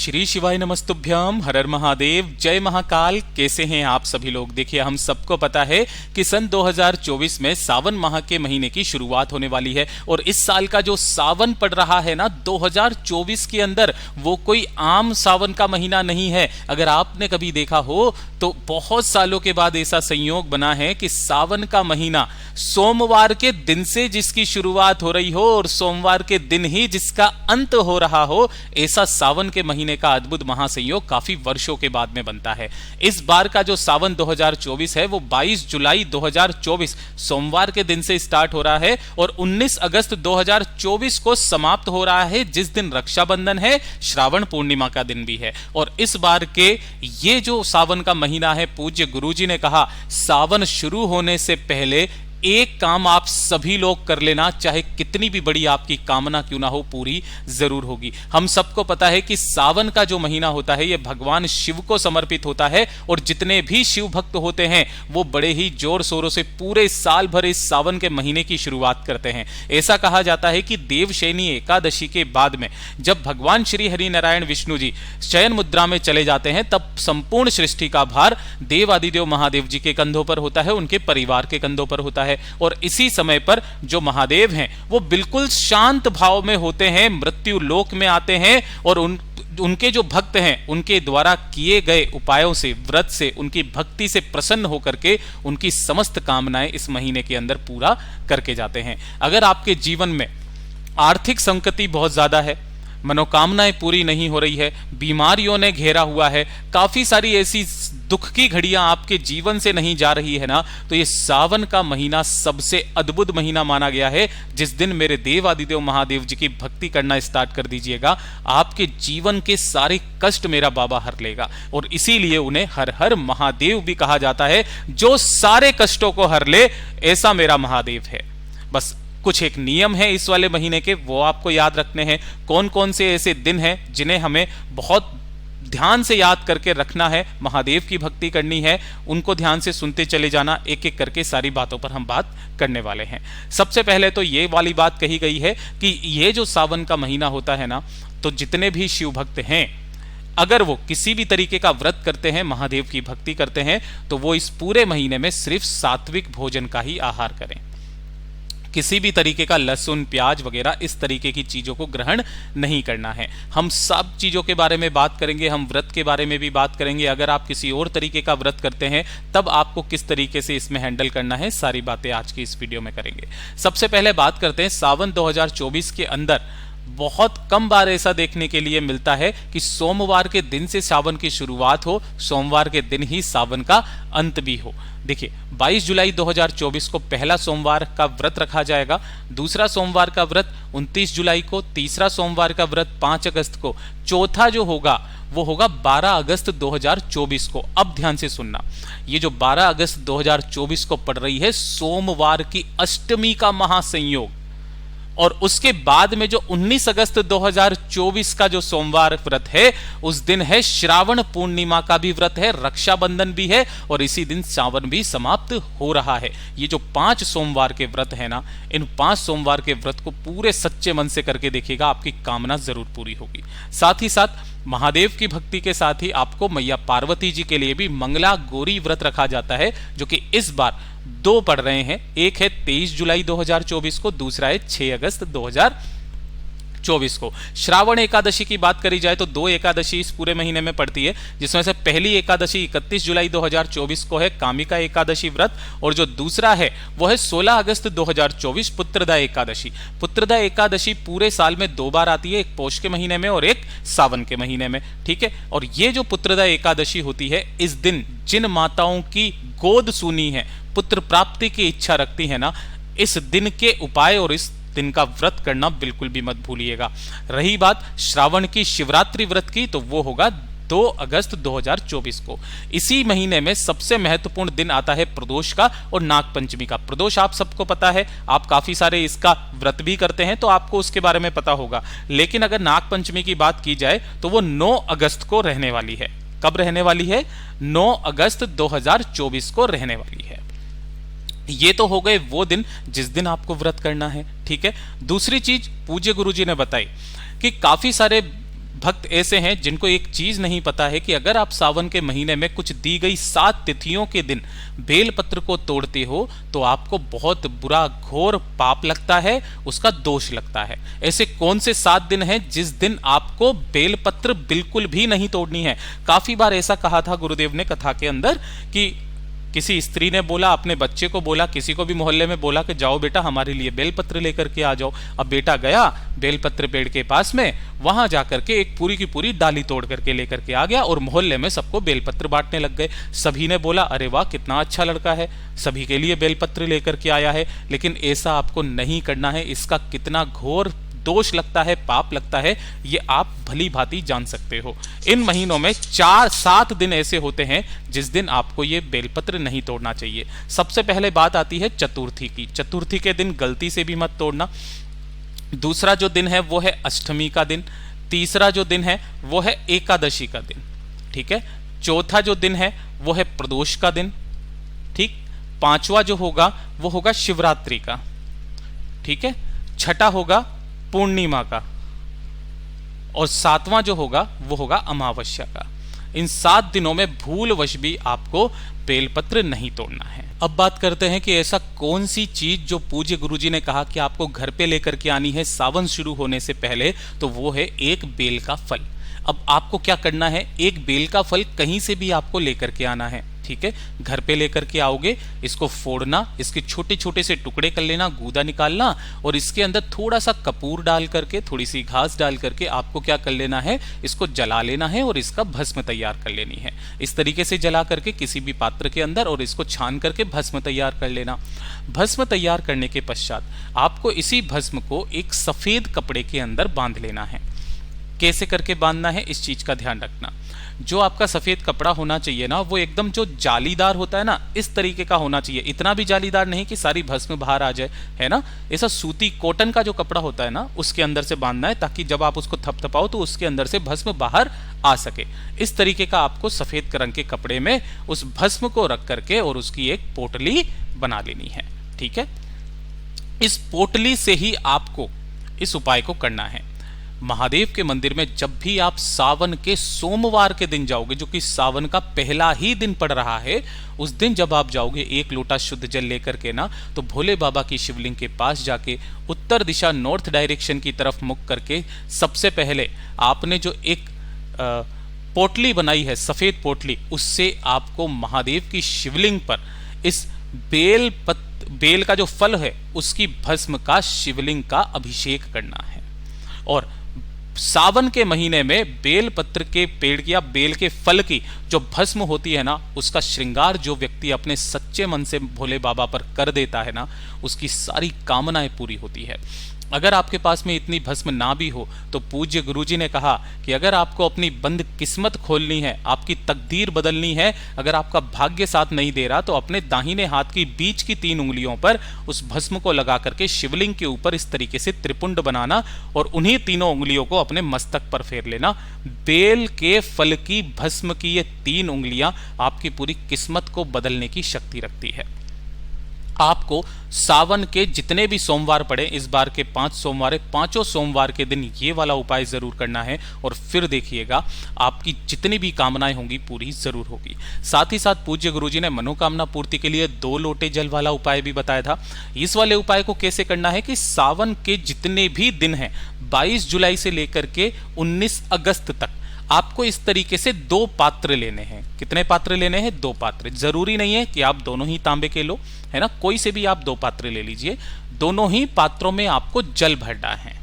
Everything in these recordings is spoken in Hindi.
श्री शिवाय नमस्तुभ्यम, हर हर महादेव, जय महाकाल। कैसे हैं आप सभी लोग। देखिए, हम सबको पता है कि सन 2024 में सावन माह के महीने की शुरुआत होने वाली है और इस साल का जो सावन पड़ रहा है ना 2024 के अंदर, वो कोई आम सावन का महीना नहीं है। अगर आपने कभी देखा हो तो बहुत सालों के बाद ऐसा संयोग बना है कि सावन का महीना सोमवार के दिन से जिसकी शुरुआत हो रही हो और सोमवार के दिन ही जिसका अंत हो रहा हो, ऐसा सावन के महीने का अद्भुत महासंयोग काफी वर्षों के बाद में बनता है। इस बार का जो सावन 2024 है वो 22 जुलाई 2024 सोमवार के दिन से स्टार्ट हो रहा है और 19 अगस्त 2024 को समाप्त हो रहा है, जिस दिन रक्षाबंधन है, श्रावण पूर्णिमा का दिन भी है। और इस बार के ये जो सावन का महीना है, पूज्य गुरुजी ने कहा सावन शुरू होने से पहले एक काम आप सभी लोग कर लेना, चाहे कितनी भी बड़ी आपकी कामना क्यों ना हो, पूरी जरूर होगी। हम सबको पता है कि सावन का जो महीना होता है ये भगवान शिव को समर्पित होता है और जितने भी शिव भक्त होते हैं वो बड़े ही जोर शोरों से पूरे साल भर इस सावन के महीने की शुरुआत करते हैं। ऐसा कहा जाता है कि देवशयनी एकादशी के बाद में जब भगवान श्री हरि नारायण विष्णु जी शयन मुद्रा में चले जाते हैं, तब संपूर्ण सृष्टि का भार देवादिदेव महादेव जी के कंधों पर होता है, उनके परिवार के कंधों पर होता है। और इसी समय पर जो महादेव हैं वो बिल्कुल शांत भाव में होते हैं, मृत्यु लोक में आते हैं और उनके जो भक्त हैं उनके द्वारा किए गए उपायों से, व्रत से, उनकी भक्ति से प्रसन्न होकर के उनकी समस्त कामनाएं इस महीने के अंदर पूरा करके जाते हैं। अगर आपके जीवन में आर्थिक संकट बहुत ज्यादा है, मनोकामनाएं पूरी नहीं हो रही है, बीमारियों ने घेरा हुआ है, काफी सारी ऐसी दुख की घड़ियां आपके जीवन से नहीं जा रही है ना, तो ये सावन का महीना सबसे अद्भुत महीना माना गया है। जिस दिन मेरे देवादिदेव महादेव जी की भक्ति करना स्टार्ट कर दीजिएगा, आपके जीवन के सारे कष्ट मेरा बाबा हर लेगा। और इसीलिए उन्हें हर हर महादेव भी कहा जाता है, जो सारे कष्टों को हर ले ऐसा मेरा महादेव है। बस कुछ एक नियम है इस वाले महीने के, वो आपको याद रखने हैं। कौन कौन से ऐसे दिन हैं जिन्हें हमें बहुत ध्यान से याद करके रखना है, महादेव की भक्ति करनी है, उनको ध्यान से सुनते चले जाना। एक एक करके सारी बातों पर हम बात करने वाले हैं। सबसे पहले तो ये वाली बात कही गई है कि ये जो सावन का महीना होता है ना, तो जितने भी शिव भक्त हैं अगर वो किसी भी तरीके का व्रत करते हैं, महादेव की भक्ति करते हैं, तो वो इस पूरे महीने में सिर्फ सात्विक भोजन का ही आहार करें। किसी भी तरीके का लहसुन, प्याज वगैरह इस तरीके की चीजों को ग्रहण नहीं करना है। हम सब चीजों के बारे में बात करेंगे, हम व्रत के बारे में भी बात करेंगे। अगर आप किसी और तरीके का व्रत करते हैं तब आपको किस तरीके से इसमें हैंडल करना है, सारी बातें आज की इस वीडियो में करेंगे। सबसे पहले बात करते हैं सावन 2024 के अंदर बहुत कम बार ऐसा देखने के लिए मिलता है कि सोमवार के दिन से सावन की शुरुआत हो, सोमवार के दिन ही सावन का अंत भी हो। देखिए, 22 जुलाई 2024 को पहला सोमवार का व्रत रखा जाएगा, दूसरा सोमवार का व्रत 29 जुलाई को, तीसरा सोमवार का व्रत 5 अगस्त को, चौथा जो होगा वो होगा 12 अगस्त 2024 को। अब ध्यान से सुनना, ये जो 12 अगस्त 2024 को पड़ रही है सोमवार की अष्टमी का महासंयोग, और उसके बाद में जो 19 अगस्त 2024 का जो सोमवार व्रत है, उस दिन है श्रावण पूर्णिमा का भी व्रत है, रक्षाबंधन भी है और इसी दिन सावन भी समाप्त हो रहा है। ये जो 5 सोमवार के व्रत है ना, इन 5 सोमवार के व्रत को पूरे सच्चे मन से करके देखिएगा, आपकी कामना जरूर पूरी होगी। साथ ही साथ महादेव की भक्ति के साथ ही आपको मैया पार्वती जी के लिए भी मंगला गौरी व्रत रखा जाता है, जो कि इस बार 2 पड़ रहे हैं। एक है 23 जुलाई 2024 को, दूसरा है 6 अगस्त 2024 को। श्रावण एकादशी की बात करी जाए तो 2 एकादशी इस पूरे महीने में पड़ती है, जिसमें से पहली एकादशी 31 जुलाई 2024 को है कामिका एकादशी व्रत, और जो दूसरा है वो है 16 अगस्त 2024 पुत्रदा एकादशी। पुत्रदा एकादशी पूरे साल में 2 बार आती है, एक पौष के महीने में और एक सावन के महीने में, ठीक है। और ये जो पुत्रदा एकादशी होती है, इस दिन जिन माताओं की गोद सूनी है, पुत्र प्राप्ति की इच्छा रखती है ना, इस दिन के उपाय और इस दिन का व्रत करना बिल्कुल भी मत भूलिएगा। रही बात श्रावण की शिवरात्रि व्रत की, तो वो होगा 2 अगस्त 2024 को। इसी महीने में सबसे महत्वपूर्ण दिन आता है प्रदोष का और नाग पंचमी का। प्रदोष आप सबको पता है, आप काफी सारे इसका व्रत भी करते हैं तो आपको उसके बारे में पता होगा। लेकिन अगर नाग पंचमी की बात की जाए तो वो 9 अगस्त को रहने वाली है। कब रहने वाली है? 9 अगस्त 2024 को रहने वाली है। ये तो हो गए वो दिन जिस दिन आपको व्रत करना है, ठीक है। दूसरी चीज पूज्य गुरुजी ने बताई कि काफी सारे भक्त ऐसे हैं जिनको एक चीज नहीं पता है कि अगर आप सावन के महीने में कुछ दी गई 7 तिथियों के दिन बेलपत्र को तोड़ते हो तो आपको बहुत बुरा घोर पाप लगता है, उसका दोष लगता है। ऐसे कौन से 7 दिन हैं जिस दिन आपको बेलपत्र बिल्कुल भी नहीं तोड़नी है? काफी बार ऐसा कहा था गुरुदेव ने कथा के अंदर कि किसी स्त्री ने बोला, अपने बच्चे को बोला, किसी को भी मोहल्ले में बोला कि जाओ बेटा हमारे लिए बेलपत्र लेकर के आ जाओ। अब बेटा गया बेलपत्र पेड़ के पास में, वहां जाकर के एक पूरी की पूरी डाली तोड़ करके लेकर के आ गया और मोहल्ले में सबको बेलपत्र बांटने लग गए। सभी ने बोला अरे वाह कितना अच्छा लड़का है, सभी के लिए बेलपत्र लेकर के आया है। लेकिन ऐसा आपको नहीं करना है, इसका कितना घोर दोष लगता है, पाप लगता है, ये आप भली भांति जान सकते हो। इन महीनों में 4-7 दिन ऐसे होते हैं जिस दिन आपको ये बेलपत्र नहीं तोड़ना चाहिए। सबसे पहले बात आती है चतुर्थी की। चतुर्थी के दिन गलती से भी मत तोड़ना। दूसरा जो दिन है वो है अष्टमी का दिन। तीसरा जो दिन है वो है एकादशी का दिन, ठीक है। चौथा जो दिन है वो है प्रदोष का दिन, ठीक। पांचवा जो होगा वो होगा शिवरात्रि का, ठीक है। छठा होगा पूर्णिमा का और 7वां जो होगा वो होगा अमावस्या का। इन 7 दिनों में भूलवश भी आपको बेलपत्र नहीं तोड़ना है। अब बात करते हैं कि ऐसा कौन सी चीज जो पूज्य गुरुजी ने कहा कि आपको घर पे लेकर के आनी है सावन शुरू होने से पहले, तो वो है एक बेल का फल। अब आपको क्या करना है, एक बेल का फल कहीं से भी आपको लेकर के आना है, ठीक है। घर पे लेकर के आओगे, इसको फोड़ना, इसके छोटे छोटे से टुकड़े कर लेना, गूदा निकालना और इसके अंदर थोड़ा सा कपूर डाल करके, थोड़ी सी घास डाल करके आपको क्या कर लेना है, इसको जला लेना है और इसका भस्म तैयार कर लेनी है। इस तरीके से जला करके किसी भी पात्र के अंदर और इसको छान करके भस्म तैयार कर लेना। भस्म तैयार करने के पश्चात आपको इसी भस्म को एक सफेद कपड़े के अंदर बांध लेना है। कैसे करके बांधना है इस चीज का ध्यान रखना। जो आपका सफेद कपड़ा होना चाहिए ना, वो एकदम जो जालीदार होता है ना, इस तरीके का होना चाहिए। इतना भी जालीदार नहीं कि सारी भस्म बाहर आ जाए, है ना। ऐसा सूती कॉटन का जो कपड़ा होता है ना, उसके अंदर से बांधना है ताकि जब आप उसको थपथपाओ तो उसके अंदर से भस्म बाहर आ सके। इस तरीके का आपको सफेद रंग के कपड़े में उस भस्म को रख करके और उसकी एक पोटली बना लेनी है, ठीक है। इस पोटली से ही आपको इस उपाय को करना है। महादेव के मंदिर में जब भी आप सावन के सोमवार के दिन जाओगे, जो कि सावन का पहला ही दिन पड़ रहा है, उस दिन जब आप जाओगे 1 लोटा शुद्ध जल लेकर के ना, तो भोले बाबा की शिवलिंग के पास जाके उत्तर दिशा नॉर्थ डायरेक्शन की तरफ मुख करके सबसे पहले आपने जो एक पोटली बनाई है, सफेद पोटली, उससे आपको महादेव की शिवलिंग पर इस बेल का जो फल है उसकी भस्म का शिवलिंग का अभिषेक करना है। और सावन के महीने में बेल पत्र के पेड़ की या बेल के फल की जो भस्म होती है ना, उसका श्रृंगार जो व्यक्ति अपने सच्चे मन से भोले बाबा पर कर देता है ना, उसकी सारी कामनाएं पूरी होती है। अगर आपके पास में इतनी भस्म ना भी हो तो पूज्य गुरुजी ने कहा कि अगर आपको अपनी बंद किस्मत खोलनी है, आपकी तकदीर बदलनी है, अगर आपका भाग्य साथ नहीं दे रहा, तो अपने दाहिने हाथ की बीच की 3 उंगलियों पर उस भस्म को लगा करके शिवलिंग के ऊपर इस तरीके से त्रिपुंड बनाना और उन्हीं तीनों उंगलियों को अपने मस्तक पर फेर लेना। बेल के फल की भस्म की ये 3 उंगलियां आपकी पूरी किस्मत को बदलने की शक्ति रखती है। आपको सावन के जितने भी सोमवार पड़े, इस बार के 5 सोमवार, 5 सोमवार के दिन ये वाला उपाय जरूर करना है और फिर देखिएगा आपकी जितनी भी कामनाएं होंगी पूरी जरूर होगी। साथ ही साथ पूज्य गुरुजी ने मनोकामना पूर्ति के लिए 2 लोटे जल वाला उपाय भी बताया था। इस वाले उपाय को कैसे करना है कि सावन के जितने भी दिन हैं, 22 जुलाई से लेकर के 19 अगस्त तक आपको इस तरीके से 2 पात्र लेने हैं। कितने पात्र लेने हैं? 2 पात्र। जरूरी नहीं है कि आप दोनों ही तांबे के लो, है ना, कोई से भी आप 2 पात्र ले लीजिए। दोनों ही पात्रों में आपको जल भरना है,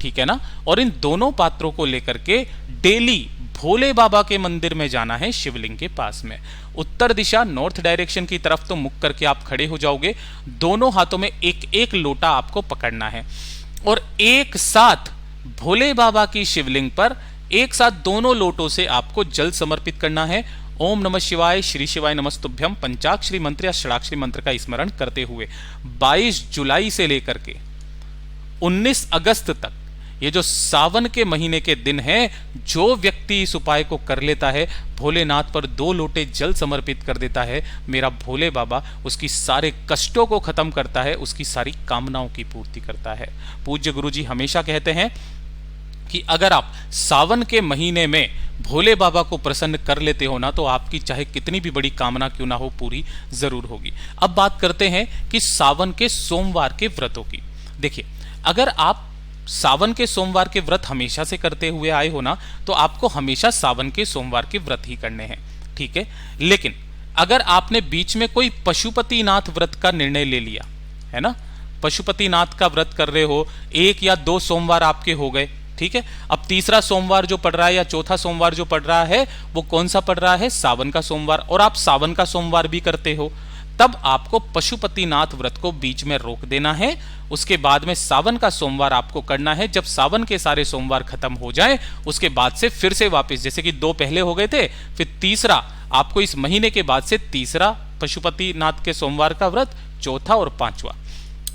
ठीक है ना। और इन दोनों पात्रों को लेकर के डेली भोले बाबा के मंदिर में जाना है, शिवलिंग के पास में। उत्तर दिशा नॉर्थ डायरेक्शन की तरफ तो मुख करके आप खड़े हो जाओगे। दोनों हाथों में एक एक लोटा आपको पकड़ना है और एक साथ भोले बाबा की शिवलिंग पर एक साथ दोनों लोटों से आपको जल समर्पित करना है। ओम नमः शिवाय, श्री शिवाय नमस्तुभ्यम पंचाक्षरी मंत्र या षडाक्षरी मंत्र का स्मरण करते हुए 22 जुलाई से लेकर के 19 अगस्त तक ये जो सावन के महीने के दिन हैं, जो व्यक्ति इस उपाय को कर लेता है, भोलेनाथ पर 2 लोटे जल समर्पित कर देता है, मेरा भोले बाबा उसकी सारे कष्टों को खत्म करता है, उसकी सारी कामनाओं की पूर्ति करता है। पूज्य गुरुजी हमेशा कहते हैं कि अगर आप सावन के महीने में भोले बाबा को प्रसन्न कर लेते हो ना, तो आपकी चाहे कितनी भी बड़ी कामना क्यों ना हो, पूरी जरूर होगी। अब बात करते हैं कि सावन के सोमवार के व्रतों की। देखिए, अगर आप सावन के सोमवार के व्रत हमेशा से करते हुए आए हो ना, तो आपको हमेशा सावन के सोमवार के व्रत ही करने हैं, ठीक है। लेकिन अगर आपने बीच में कोई पशुपतिनाथ व्रत का निर्णय ले लिया है ना, पशुपतिनाथ का व्रत कर रहे हो, 1 या 2 सोमवार आपके हो गए, ठीक है। अब तीसरा सोमवार जो पड़ रहा है या चौथा सोमवार जो पड़ रहा है, वो कौन सा पड़ रहा है? सावन का सोमवार, और आप सावन का सोमवार भी करते हो, तब आपको पशुपतिनाथ व्रत को बीच में रोक देना है। उसके बाद में सावन का सोमवार आपको करना है। जब सावन के सारे सोमवार खत्म हो जाए, उसके बाद से फिर से वापस, जैसे कि 2 पहले हो गए थे, फिर तीसरा आपको इस महीने के बाद से तीसरा पशुपतिनाथ के सोमवार का व्रत, चौथा और 5वां,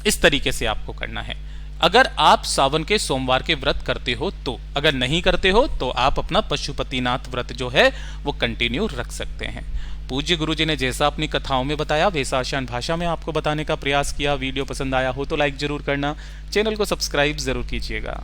इस तरीके से आपको करना है। अगर आप सावन के सोमवार के व्रत करते हो तो, अगर नहीं करते हो तो आप अपना पशुपतिनाथ व्रत जो है वो कंटिन्यू रख सकते हैं। पूज्य गुरुजी ने जैसा अपनी कथाओं में बताया, वैसा आसान भाषा में आपको बताने का प्रयास किया। वीडियो पसंद आया हो तो लाइक जरूर करना, चैनल को सब्सक्राइब जरूर कीजिएगा।